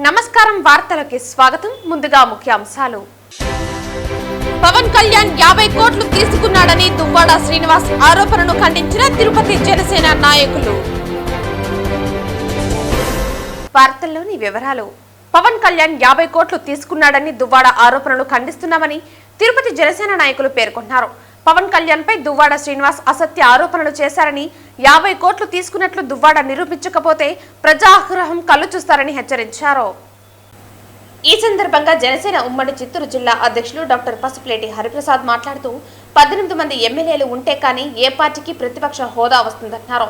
నమస్కారం వార్తలకి స్వాగతం. ముందుగా ముఖ్యాంశాలు. పవన్ కళ్యాణ్ 50 కోట్లు తీసుకున్నాడని దువ్వాడ శ్రీనివాస్ ఆరోపణను ఖండించిన తిరుపతి జనసేన నాయకులు. వార్తల్లోని వివరాలు. పవన్ కళ్యాణ్ 50 కోట్లు తీసుకున్నాడని దువ్వాడ ఆరోపణలు ఖండిస్తున్నామని తిరుపతి జనసేన నాయకులు పేర్కొన్నారు. పవన్ కళ్యాణ్ పై దువ్వాడ శ్రీనివాస్ అసత్య ఆరోపణలు చేశారని, 50 కోట్లు తీసుకున్నట్లు దువ్వాడ నిరూపించకపోతే ప్రజాగ్రహం కళ్ళు చూస్తారని హెచ్చరించారు. ఈ సందర్భంగా జనసేన ఉమ్మడి చిత్తూరు జిల్లా అధ్యక్షులు డాక్టర్ పసుపులేటి హరిప్రసాద్ మాట్లాడుతూ 18 మంది ఎమ్మెల్యేలు ఉంటే కానీ ఏ పార్టీకి ప్రతిపక్ష హోదా వస్తుందన్నారు.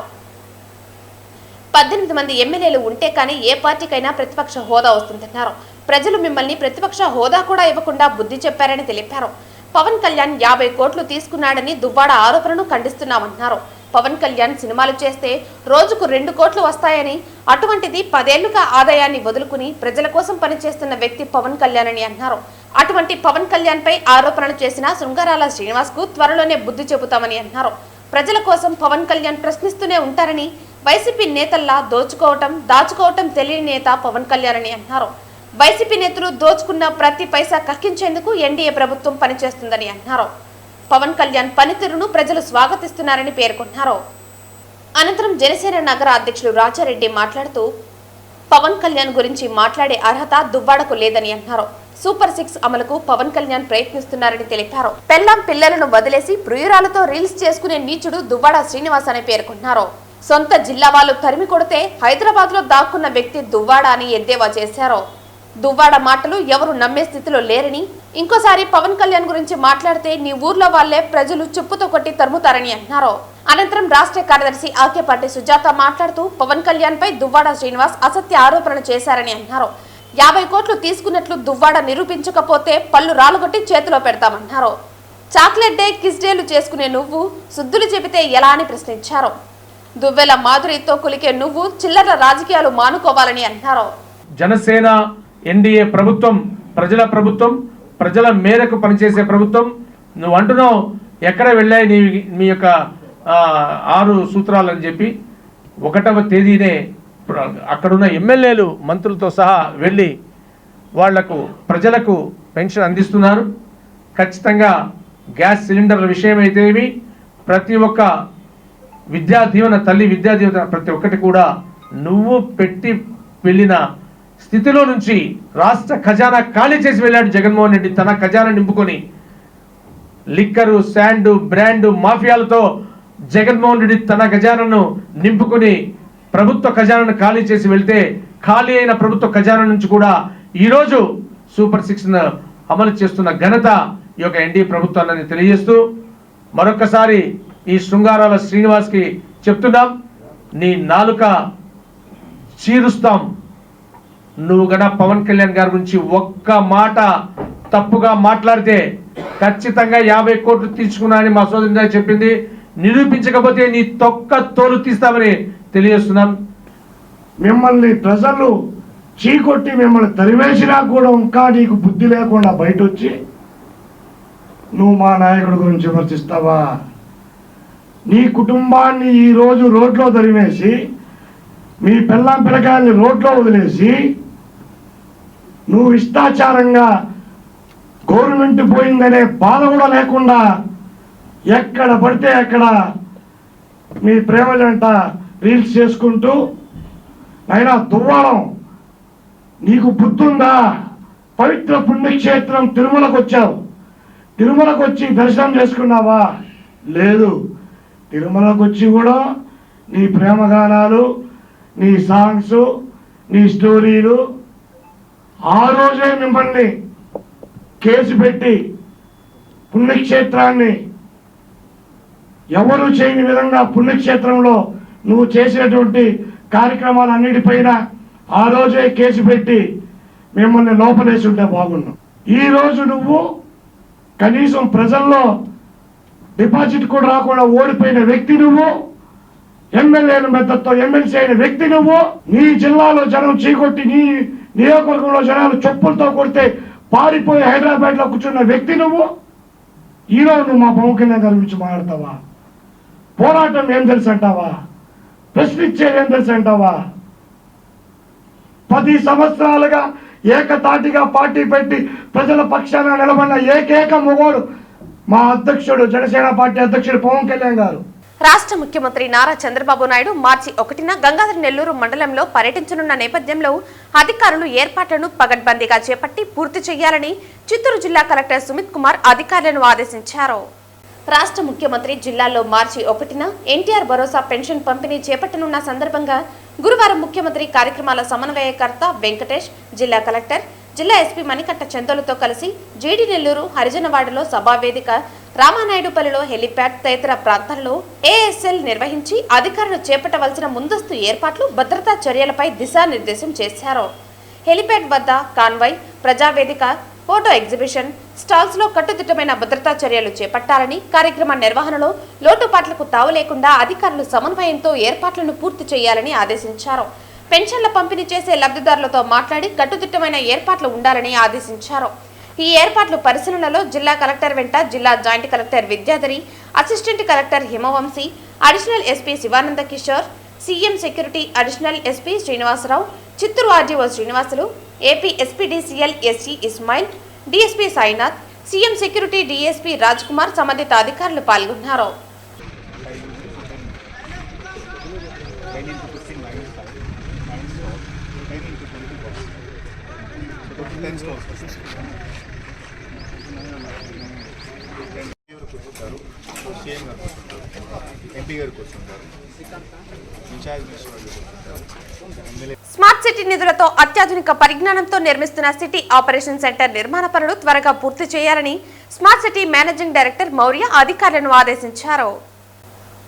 18 మంది ఎమ్మెల్యేలు ఉంటే కానీ ఏ పార్టీకైనా ప్రతిపక్ష హోదా వస్తుందన్నారు. ప్రజలు మిమ్మల్ని ప్రతిపక్ష హోదా కూడా ఇవ్వకుండా బుద్ధి చెప్పారని తెలిపారు. పవన్ కళ్యాణ్ 50 కోట్లు తీసుకున్నాడని దువ్వాడ ఆరోపణను ఖండిస్తున్నామన్నారు. పవన్ కళ్యాణ్ సినిమాలు చేస్తే రోజుకు 2 కోట్లు వస్తాయని, అటువంటిది 10 ఏళ్లుగా ఆదాయాన్ని వదులుకుని ప్రజల కోసం పనిచేస్తున్న వ్యక్తి పవన్ కళ్యాణ్ అని అన్నారు. అటువంటి పవన్ కళ్యాణ్ పై ఆరోపణలు చేసిన శృంగారాల శ్రీనివాస్ కు త్వరలోనే బుద్ధి చెబుతామని అన్నారు. ప్రజల కోసం పవన్ కళ్యాణ్ ప్రశ్నిస్తూనే ఉంటారని, వైసీపీ నేతల్లా దాచుకోవటం తెలియని నేత పవన్ కళ్యాణ్ అని అన్నారు. వైసీపీ నేతలు దోచుకున్న ప్రతి పైసా కక్కించేందుకు ఎన్డీఏ ప్రభుత్వం పనిచేస్తుందని అన్నారు. పవన్ కళ్యాణ్ పనితీరును ప్రజలు స్వాగతిస్తున్నారని పేర్కొన్నారు. అనంతరం జనసేన నగర అధ్యక్షులు రాజారెడ్డి మాట్లాడుతూ పవన్ కళ్యాణ్ గురించి మాట్లాడే అర్హత దువ్వాడకు లేదని అన్నారు. సూపర్ 6 అమలుకు పవన్ కళ్యాణ్ ప్రయత్నిస్తున్నారని తెలిపారు. పెళ్లాం పిల్లలను వదిలేసి ప్రియురాలతో రీల్స్ చేసుకునే నీచుడు దువ్వాడ శ్రీనివాస్ అని పేర్కొన్నారు. సొంత జిల్లా వాళ్ళు తరిమి కొడితే హైదరాబాద్ లో దాక్కున్న వ్యక్తి దువ్వాడ అని ఎద్దేవా చేశారు. దువ్వాడ మాటలు ఎవరు నమ్మే స్థితిలో లేరని, ఇంకోసారి పవన్ కళ్యాణ్ గురించి మాట్లాడితే నీ ఊర్లో వాళ్లే ప్రజలు చెప్పుతో కొట్టి తరుముతారని అన్నారు. అనంతరం రాష్ట్ర కార్యదర్శి ఆకేపాటి సుజాత మాట్లాడుతూ పవన్ కళ్యాణ్ పై దువ్వాడ శ్రీనివాస్ అసత్య ఆరోపణలు చేశారని అన్నారు. 50 కోట్లు తీసుకున్నట్లు దువ్వాడ నిరూపించకపోతే పళ్ళు రాలుగొట్టి చేతిలో పెడతామన్నారు. చాక్లెట్ డే, కిస్ డేలు చేసుకునే నువ్వు శుద్ధులు చెబితే ఎలా అని ప్రశ్నించారు. దువ్వెల మాధురితో కులికే నువ్వు చిల్లర రాజకీయాలు మానుకోవాలని అన్నారు. జనసేన ఎన్డీఏ ప్రభుత్వం ప్రజల ప్రభుత్వం, ప్రజల మేరకు పనిచేసే ప్రభుత్వం. నువ్వు అంటున్నావు ఎక్కడ వెళ్ళాయి మీ యొక్క 6 సూత్రాలు అని చెప్పి 1వ తేదీనే అక్కడున్న ఎమ్మెల్యేలు మంత్రులతో సహా వెళ్ళి వాళ్లకు ప్రజలకు పెన్షన్ అందిస్తున్నారు. ఖచ్చితంగా గ్యాస్ సిలిండర్ల విషయం అయితేవి, ప్రతి ఒక్క విద్యా దీవెన, తల్లి విద్యా దీవెన ప్రతి ఒక్కటి కూడా నువ్వు పెట్టి వెళ్ళిన స్థితిలో నుంచి రాష్ట్ర ఖజానా ఖాళీ చేసి వెళ్ళాడు జగన్మోహన్ రెడ్డి. తన ఖజానా నింపుకొని లిక్కరు, శాండు, బ్రాండు మాఫియాలతో జగన్మోహన్ రెడ్డి తన ఖజానాను నింపుకొని ప్రభుత్వ ఖజానాను ఖాళీ చేసి వెళ్తే, ఖాళీ అయిన ప్రభుత్వ ఖజానా నుంచి కూడా ఈరోజు సూపర్ 6 అమలు చేస్తున్న ఘనత ఈ యొక్క ఎన్డీఏ ప్రభుత్వాన్ని తెలియజేస్తూ మరొకసారి ఈ శృంగారాల శ్రీనివాస్కి చెప్తున్నాం, నీ నాలుక చీరుస్తాం. నువ్వు గన పవన్ కళ్యాణ్ గారి గురించి ఒక్క మాట తప్పుగా మాట్లాడితే ఖచ్చితంగా 50 కోట్లు తీసుకున్నానని మా సోదరి చెప్పింది. నిరూపించకపోతే నీ తొక్క తోలు తీస్తామని తెలియజేస్తున్నాం. మిమ్మల్ని ప్రజలు చీకొట్టి మిమ్మల్ని తరివేసినా కూడా ఇంకా నీకు బుద్ధి లేకుండా బయట వచ్చి నువ్వు మా నాయకుడి గురించి విమర్శిస్తావా? నీ కుటుంబాన్ని ఈరోజు రోడ్లో తరివేసి, మీ పిల్లం పిల్లకాయల్ని రోడ్లో వదిలేసి, నువ్వు ఇష్టాచారంగా గవర్నమెంట్ పోయిందనే బాధ కూడా లేకుండా ఎక్కడ పడితే అక్కడ మీ ప్రేమ జంట రీల్స్ చేసుకుంటూ, అయినా దువ్వాడం నీకు బుద్ధుందా? పవిత్ర పుణ్యక్షేత్రం తిరుమలకు వచ్చావు, తిరుమలకు వచ్చి దర్శనం చేసుకున్నావా? లేదు. తిరుమలకు వచ్చి కూడా నీ ప్రేమగానాలు, నీ సాంగ్స్, నీ స్టోరీలు. ఆ రోజే మిమ్మల్ని కేసు పెట్టి పుణ్యక్షేత్రాన్ని ఎవరు చేయని విధంగా పుణ్యక్షేత్రంలో నువ్వు చేసినటువంటి కార్యక్రమాలన్నిటిపైన ఆ రోజే కేసు పెట్టి మిమ్మల్ని లోపలేసి ఉంటే బాగున్నావు. ఈరోజు నువ్వు కనీసం ప్రజల్లో డిపాజిట్ కూడా రాకుండా ఓడిపోయిన వ్యక్తి నువ్వు, ఎమ్మెల్యేల మద్దతుతో ఎమ్మెల్సీ అయిన వ్యక్తి నువ్వు. నీ జిల్లాలో జనం చీకొట్టి, నీ నియోజకవర్గంలో జనాలు చెప్పులతో కొడితే పారిపోయి హైదరాబాద్లో కూర్చున్న వ్యక్తి నువ్వు. ఈరోజు నువ్వు మా పవన్ కళ్యాణ్ గారి గురించి మాట్లాడతావా? పోరాటం ఏం తెలుసు అంటావా? ప్రశ్నించేది ఏం తెలుసు అంటావా? 10 సంవత్సరాలుగా ఏకతాటిగా పార్టీ పెట్టి ప్రజల పక్షాన నిలబడిన ఏకైక మొగోడు మా అధ్యక్షుడు, జనసేన పార్టీ అధ్యక్షుడు పవన్ కళ్యాణ్ గారు. రాష్ట్ర ముఖ్యమంత్రి నారా చంద్రబాబు నాయుడు మార్చి 1న గంగాధర నెల్లూరు మండలంలో పర్యటించనున్న నేపథ్యంలో అధికారులు ఏర్పాట్లను పగడ్బందీగా చేపట్టి పూర్తి చేయాలని చిత్తూరు జిల్లా కలెక్టర్ సుమిత్ కుమార్ అధికారులను ఆదేశించారు. రాష్ట్ర ముఖ్యమంత్రి జిల్లాలో మార్చి 1న ఎన్టీఆర్ భరోసా పెన్షన్ పంపిణీ చేపట్టనున్న సందర్భంగా గురువారం ముఖ్యమంత్రి కార్యక్రమాల సమన్వయకర్త వెంకటేష్, జిల్లా కలెక్టర్, జిల్లా ఎస్పీ మణికంఠ చందోలతో కలిసి జీడి నెల్లూరు హరిజనవాడలో సభావేదిక, రామానాయుడుపల్లిలో హెలిప్యాడ్ తదితర ప్రాంతాల్లో ఏఎస్ఎల్ నిర్వహించి అధికారులు చేపట్టవలసిన ముందస్తు ఏర్పాట్లు, భద్రతా చర్యలపై దిశానిర్దేశం చేశారు. హెలిప్యాడ్ వద్ద convoy, Prajavedika, photo exhibition stalls లో కట్టుదిట్టమైన భద్రతా చర్యలు చేపట్టాలని, కార్యక్రమ నిర్వహణలో లోటుపాట్లకు తావు లేకుండా అధికారులు సమన్వయంతో ఏర్పాట్లను పూర్తి చేయాలని ఆదేశించారు. పెన్షన్ల పంపిణీ చేసే లబ్ధిదారులతో మాట్లాడి కట్టుదిట్టమైన ఏర్పాట్లు ఉండాలని ఆదేశించారు. ఈ ఏర్పాట్ల పరిశీలనలో జిల్లా కలెక్టర్ వెంట జిల్లా joint collector Vidyadhari, assistant collector Himavamshi, additional SP Shivananda Kishore, CM security additional SP Srinivasarao, Chittoor RDO Srinivasulu, AP SPDCL SE Ismail, DSP Sainath, CM security DSP Raj Kumar సంబంధిత అధికారులు పాల్గొన్నారు. స్మార్ట్ సిటీ నిధులతో అత్యాధునిక పరిజ్ఞానంతో నిర్మిస్తున్న సిటీ ఆపరేషన్ సెంటర్ నిర్మాణ పనులు త్వరగా పూర్తి చేయాలని smart city managing director Maurya అధికారులను ఆదేశించారు.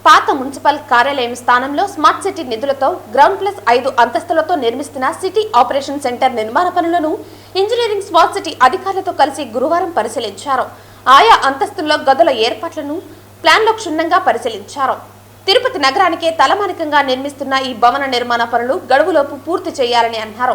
పాత మున్సిపల్ కార్యాలయం స్థానంలో స్మార్ట్ సిటీ నిధులతో గ్రౌండ్+5 అంతస్తులతో నిర్మిస్తున్న సిటీ ఆపరేషన్ సెంటర్ నిర్మాణ పనులను ఇంజనీరింగ్ స్మార్ట్ సిటీ అధికారులతో కలిసి గురువారం పరిశీలించారు. ఆయా అంతస్తుల్లో గదుల ఏర్పాట్లను ప్లాన్లో క్షుణ్ణంగా పరిశీలించారు. తిరుపతి నగరానికే తలమానికంగా నిర్మిస్తున్న ఈ భవన నిర్మాణ పనులు గడువులోపు పూర్తి చేయాలని అన్నారు.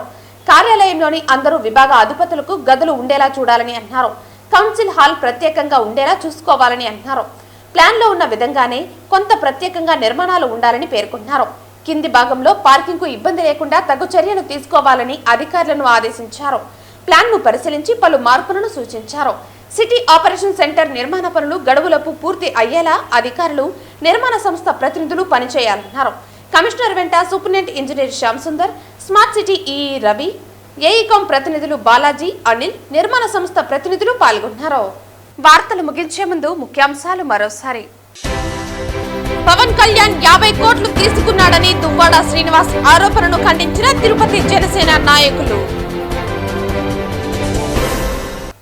కార్యాలయంలోని అందరూ విభాగ అధిపతులకు గదులు ఉండేలా చూడాలని అన్నారు. కౌన్సిల్ హాల్ ప్రత్యేకంగా ఉండేలా చూసుకోవాలని అన్నారు. ప్లాన్లో ఉన్న విధంగానే కొంత ప్రత్యేకంగా నిర్మాణాలు ఉండాలని పేర్కొన్నారు. కింది భాగంలో పార్కింగ్ కు ఇబ్బంది లేకుండా తగు చర్యలు తీసుకోవాలని అధికారులను ఆదేశించారు. ప్లాన్ను పరిశీలించి పలు మార్పులను సూచించారు. సిటీ ఆపరేషన్ సెంటర్ నిర్మాణ పనులు గడువులోపు పూర్తి అయ్యేలా అధికారులు, నిర్మాణ సంస్థ ప్రతినిధులు పనిచేయాలన్నారు. కమిషనర్ వెంట superintendent engineer Shyam Sundar, smart city EE Ravi, AECOM ప్రతినిధులు బాలాజీ, అనిల్, నిర్మాణ సంస్థ ప్రతినిధులు పాల్గొన్నారు. వార్తలు ముగించే ముందు ముఖ్యాంశాలు మరోసారి. పవన్ కళ్యాణ్ 50 కోట్లు తీసుకున్నాడని దువ్వాడ శ్రీనివాస్ ఆరోపణను ఖండించిన తిరుపతి జనసేన నాయకులు.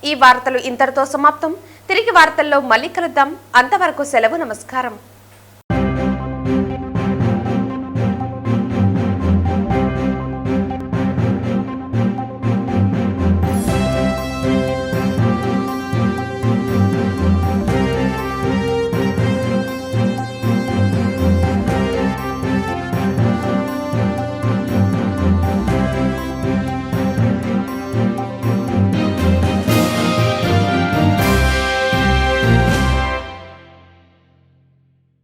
ఈ వార్తలు ఇంతటితో సమాప్తం. తిరిగి వార్తల్లో మళ్ళీ కలుద్దాం. అంతవరకు సెలవు. నమస్కారం.